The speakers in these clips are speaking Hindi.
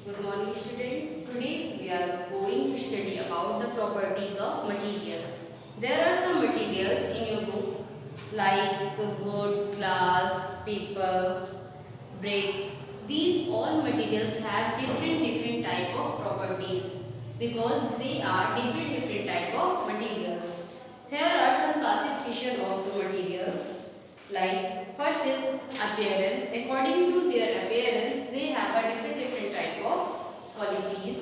Good morning, student. Today we are going to study about the properties of material. There are some materials in your book like wood, glass, paper, bricks. These all materials have different type of properties because they are different type of materials. Here are some classification of the material. Like first is appearance. According to their appearance, they have a different type of qualities.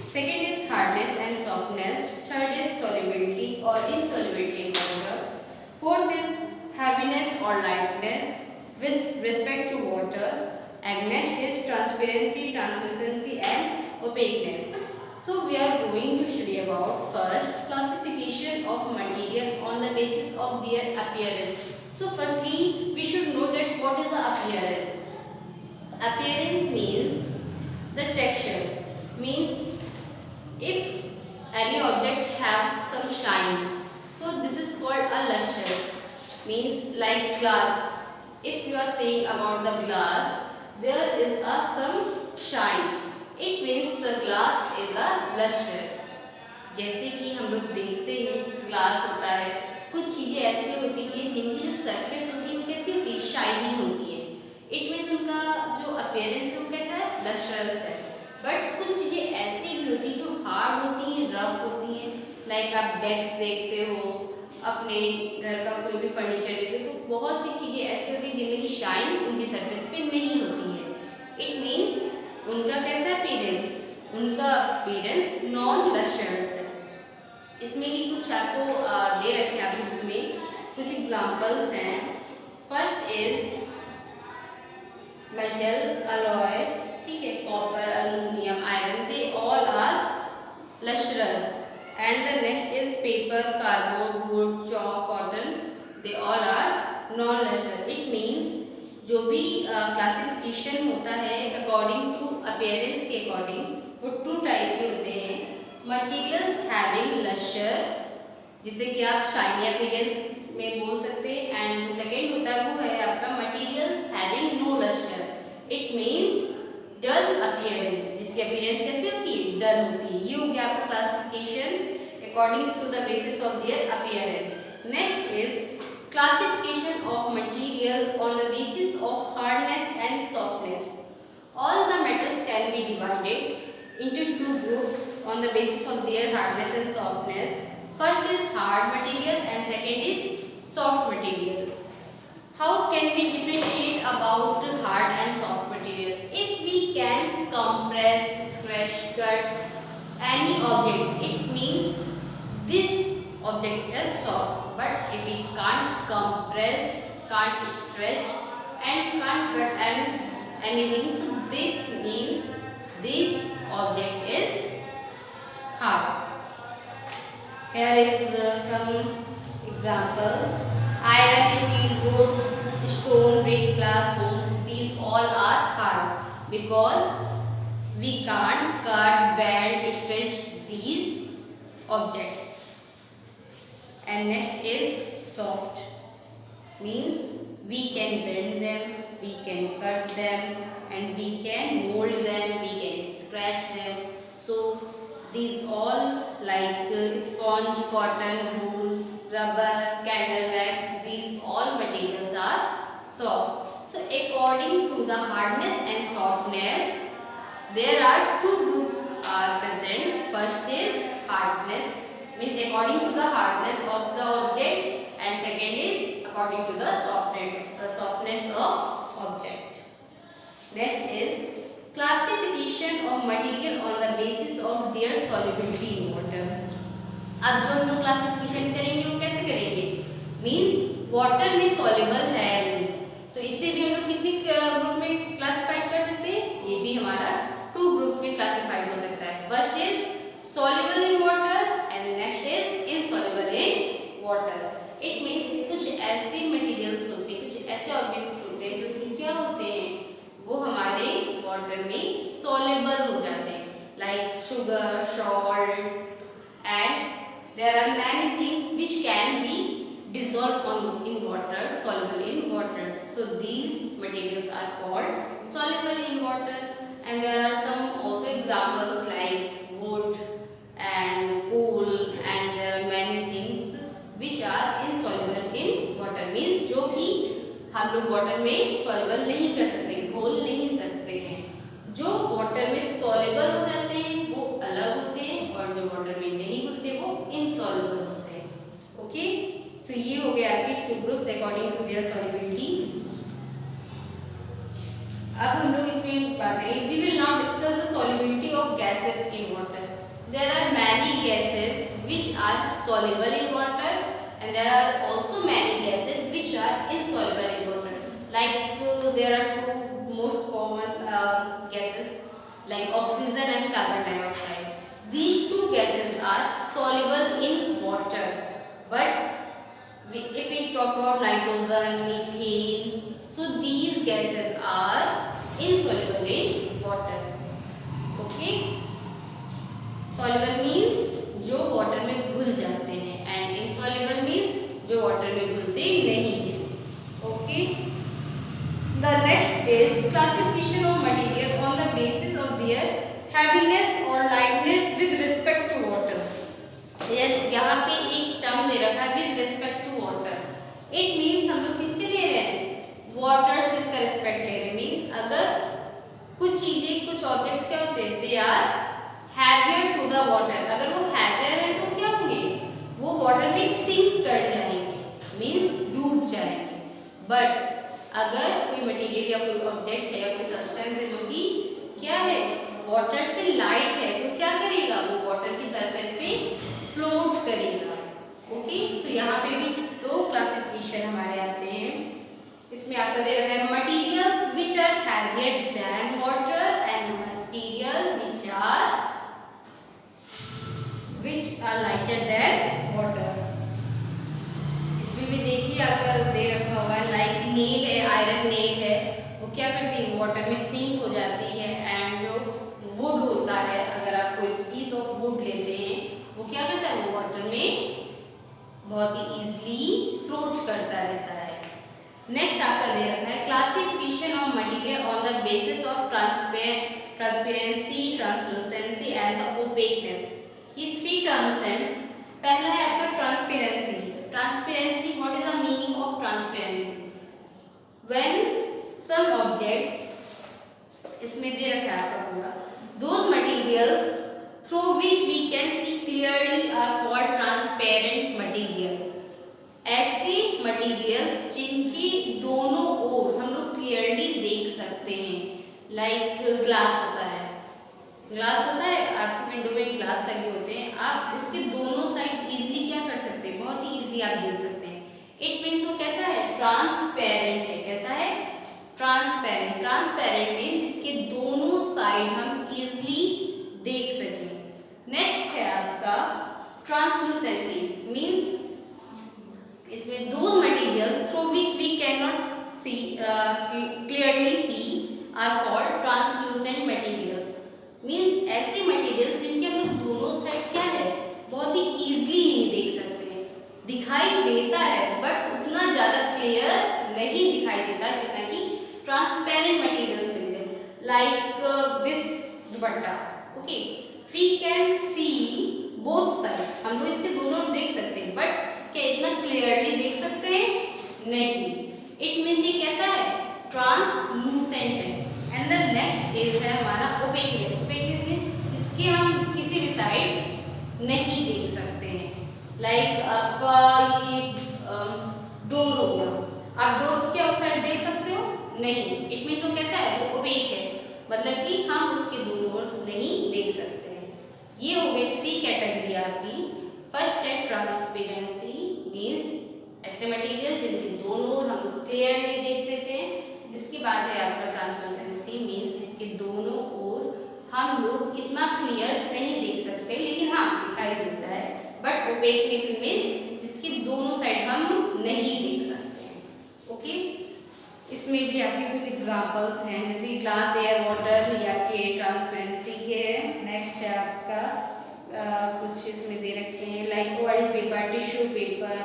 Second is hardness and softness. Third is solubility or insolubility in water. Fourth is heaviness or lightness with respect to water. And next is transparency, translucency and opaqueness. So we are going to study about first classification of material on the basis of their appearance. So firstly, we should know that what is the appearance. Appearance means the texture. Means if any object have some shine. So this is called a luster. Means like glass. If you are saying about the glass, there is a some shine. It means the glass is a luster. जैसे कि हम लोग देखते हैं ग्लास होता है, कुछ चीज़ें ऐसी होती हैं जिनकी जो सरफेस होती है वो कैसी होती है, शाइनी होती है. इट मीन्स उनका जो अपीयरेंस है वो कैसा है, लस्ट्रस है. बट कुछ चीज़ें ऐसी भी होती हैं जो हार्ड होती हैं, रफ होती हैं. लाइक आप डेस्क देखते हो, अपने घर का कोई भी फर्नीचर देखते हो, तो बहुत सी चीज़ें ऐसी होती हैं जिनमें की शाइन उनकी सरफेस पे नहीं होती है. इट मीन्स उनका कैसा अपीयरेंस, उनका अपीयरेंस नॉन लस्ट्रस है. इसमें भी कुछ आपको दे रखे हैं आपकी बुक में, कुछ एग्जांपल्स हैं. फर्स्ट इज मेटल, अलॉय, ठीक है, copper, aluminium, iron, they all are lustrous. And the next is paper, cardboard, wood, chalk, cotton, they all are non lustrous. It means जो भी क्लासिफिकेशन होता है अकॉर्डिंग टू अपीयरेंस के अकॉर्डिंग, वो टू टाइप के होते हैं. मटीरियल्स हैविंग लस्टर, जिसे कि आप शाइनी अपीयरेंस में बोल सकते हैं. एंड जो सेकेंड होता है वो है आपका materials having no luster. It means dull appearance, जिसकी अपीयरेंस कैसी होती है, डल होती है. ये हो गया आपका classification according to the basis of their appearance. Next is classification of material on the basis of hardness and softness. All the metals can be divided into two groups on the basis of their hardness and softness. First is hard material and second is soft material. How can we differentiate about hard and soft material? If we can compress, scratch, cut any object, it means this object is soft. But if we can't compress, can't stretch and can't cut anything, so this means this object is hard. Here is some examples. Iron, steel, wood, stone, brick, glass, bones, these all are hard because we can't cut, bend, stretch these objects. And next is soft, means we can bend them, we can cut them and we can mold them, we can scratch them. So these all like sponge, cotton, wool, rubber, candle wax, these all materials are soft. So according to the hardness and softness, there are two groups are present. First is hardness, means according to the hardness of the object, and second is according to the softness of object. Next is classification of material on the basis of their solubility in water. अब जो हम लोग क्लासिफिकेशन करेंगे वो कैसे करेंगे, मीन्स वाटर में सॉल्युबल है तो इसे भी हम लोग कितने ग्रुप में क्लासिफाइड कर सकते हैं, ये भी हमारा टू ग्रुप्स में क्लासिफाइड हो सकता है. First is soluble in water and next is insoluble in water. It means कुछ ऐसे materials होते हैं, कुछ ऐसे objects होते हैं जो कि क्या होते हैं, वो हमारे water में soluble हो जाते हैं, like sugar, salt, and there are many things which can be dissolved in water, soluble in water. So these materials are called soluble in water. And there are some also examples like wood and coal, and there are many things which are insoluble in water, means जो कि हम लोग वाटर में soluble नहीं कर सकते, घोल नहीं सकते हैं। जो वाटर में soluble हो जाते हैं वो अलग होते हैं, और जो वाटर में नहीं घुलते वो insoluble होते हैं। ओके, सो ये हो गया आपके two groups according to their solubility. अब हम लोग इसमें बात करेंगे, we will now discuss the solubility of gases in water. There are many gases which are soluble in water and there are also many gases which are insoluble in water, like there are two most common gases like oxygen and carbon dioxide. These two gases are soluble in water, but if we talk about nitrogen, methane, so these gases are insoluble in water. Okay, soluble means जो वाटर में घुल जाते हैं, एंड insoluble means जो वाटर में घुलते नहीं हैं। Okay, the next is classification of material on the basis of their heaviness और lightness with respect to water. यहाँ पे एक टर्म दे रखा है with respect to water, it means हम लोग किससे ले रहे हैं, वाटर से इसका रिस्पेक्ट ले रहे हैं। मीन्स अगर कुछ चीजें, कुछ ऑब्जेक्ट्स क्या होते हैं, they are heavier to the water, अगर वो हैवियर है तो क्या होंगे, वो वाटर में सिंक कर जाएंगे, मीन्स डूब जाएंगे। बट अगर कोई मटेरियल या कोई ऑब्जेक्ट है या कोई सब्सटेंस है जो कि क्या है, वाटर से लाइट है, तो क्या करेगा, वो वाटर की सरफेस पे फ्लोट करेगा। ओके, सो यहाँ पे भी दो क्लासिफिकेशन हमारे आते हैं। इसमें आपका दे रखा है materials which are heavier than water and material which are lighter than water। इसमें भी देखिए आपका दे रखा हुआ है लाइक नेल है, आयरन नेल है, वो क्या करती है, वाटर में सिंक हो जाती है। एंड जो वुड होता है, अगर आप कोई पीस ऑफ वुड लेते हैं, वो क्या करता है, वो वाटर में बहुत ही इजीली फ्लोट करता रहता है। नेक्स्ट आपका दे रखा है classification of material on the basis of transparency, translucency and the opaqueness. ये थ्री टर्म्स हैं। पहला है आपका transparency. Transparency, what is the meaning of transparency, when some objects, इसमें दे रखा है आपका पूरा, those materials through which we can see clearly are called transparent material. ऐसे मटेरियल्स जिनके दोनों ओर हम लोग क्लियरली देख सकते हैं, लाइक ग्लास होता है, ग्लास होता है, आपकी विंडो में ग्लास लगे होते हैं, आप उसके दोनों साइड इजीली क्या कर सकते हैं, बहुत ही इजीली आप देख सकते हैं। इट मीन्स वो कैसा है, ट्रांसपेरेंट है। कैसा है, ट्रांसपेरेंट। ट्रांसपेरेंट मीन्स जिसके दोनों साइड हम इजीली देख सकें। नेक्स्ट है आपका ट्रांसलूसेंसी, मीन्स इसमें those materials through which we can not see clearly सी are called translucent materials. Means ऐसे मटेरियल्स जिनके हम लोग दोनों साइड क्या है, बहुत ही इजीली नहीं देख सकते हैं, दिखाई देता है बट उतना ज़्यादा क्लियर नहीं दिखाई देता जितना कि ट्रांसपेरेंट मटेरियल्स मिलते हैं, लाइक दिस दुपट्टा। Okay, we can see both side, हम लोग इसके दोनों देख सकते हैं, बट क्या इतना क्लियरली देख सकते हैं, नहीं। इट मीन्स ये कैसा है, ट्रांसलूसेंट है। एंड द नेक्स्ट इज है हमारा ओपेकनेस। ओपेकनेस मीन्स इसके हम किसी भी साइड नहीं देख सकते हैं, लाइक आपका ये डोर हो गया, आप डोर को क्या उस साइड देख सकते हो, नहीं। इट मीन्स वो कैसा है, वो ओपेक है, मतलब कि हम उसके दोनों ओर नहीं देख सकते हैं। ये हो गए थ्री कैटेगरी आपकी। फर्स्ट है ट्रांसपेरेंसी, मीन्स ऐसे मटेरियल जिनके दोनों ओर हम लोग क्लियरली देख लेते हैं। इसके बाद है आपका ट्रांसलूसेंसी, मीन्स जिसके दोनों ओर हम लोग इतना क्लियर नहीं देख सकते, लेकिन हाँ दिखाई देता है। बट ओपेक मीन्स जिसके दोनों साइड हम नहीं देख सकते हैं। ओके, इसमें भी आपके कुछ एग्जांपल्स हैं, जैसे ग्लास, एयर, वाटर, या के ट्रांसपेरेंसी के हैं। नेक्स्ट है आपका कुछ इसमें दे रखे हैं like oil paper, tissue paper,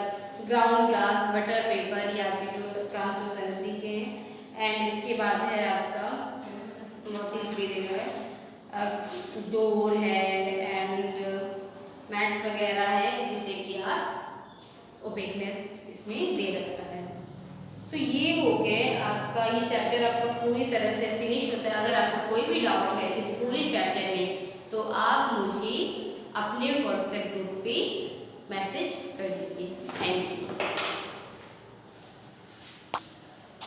ground glass, butter paper, या आपके जो ट्रांसलूसेंसी के हैं। एंड इसके बाद है आपका बहुत ईजिली दे रहा है डोर है एंड मैट्स वगैरह है, जिससे कि आप ओपेकनेस इसमें दे रखा है। सो ये हो गए आपका, ये चैप्टर आपका पूरी तरह से फिनिश होता है। अगर आपको कोई भी डाउट है इस पूरे चैप्टर में तो आप मुझे अपने व्हाट्सएप ग्रुप पे मैसेज कर दीजिए। Thank you.